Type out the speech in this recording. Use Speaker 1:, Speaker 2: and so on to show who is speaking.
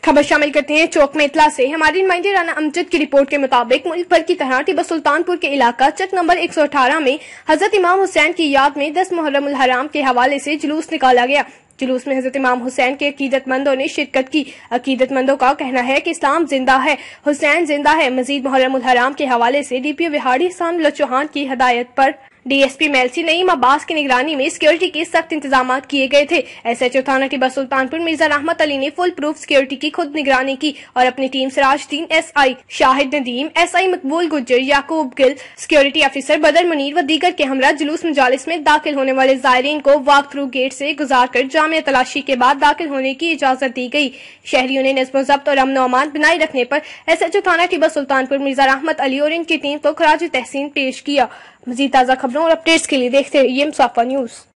Speaker 1: खबर शामिल करते हैं चौक में इतला से। हमारी नुमाइंदे राना अमजद की रिपोर्ट के मुताबिक मुल्क भर की तरह टिब्बा सुल्तानपुर के इलाका चक नंबर 118 में हजरत इमाम हुसैन की याद में 10 मुहर्रम उल हराम के हवाले से जुलूस निकाला गया। जुलूस में हजरत इमाम हुसैन के अकीदतमंदों ने शिरकत की। अकीदतमंदों का कहना है कि इस्लाम जिंदा है, हुसैन जिंदा है। मजीद मुहर्रम उल हराम के हवाले से डीपीओ विहाड़ी साम चौहान की हदायत पर डीएसपी मेलसी नईम अब्बास की निगरानी में सिक्योरिटी के सख्त इंतजाम किए गए थे। एसएचओ थाना टिब्बा सुल्तानपुर मिर्जा रहमत अली ने फुल प्रूफ सिक्योरिटी की खुद निगरानी की और अपनी team Sirajuddin SI Shahid Nadeem, SI मकबूल गुज्जर, याकूब गिल, सिक्योरिटी ऑफिसर बदर मुनीर व दीगर के हमरा जुलूस मुजालिस में दाखिल होने वाले ज़ायरीन को वॉक थ्रू गेट से गुजार कर जामिया तलाशी के बाद दाखिल होने की इजाजत दी गई। शहरियों ने नज़्म ज़ब्त और अमन अमान बनाए रखने पर एसएचओ थाना टिब्बा सुल्तानपुर मिर्जा रहमत अली और इनकी टीम को खराज तहसीन पेश किया। मज़ीद ताज़ा खबरों और अपडेट्स के लिए देखते रहिए मुसाफा न्यूज़।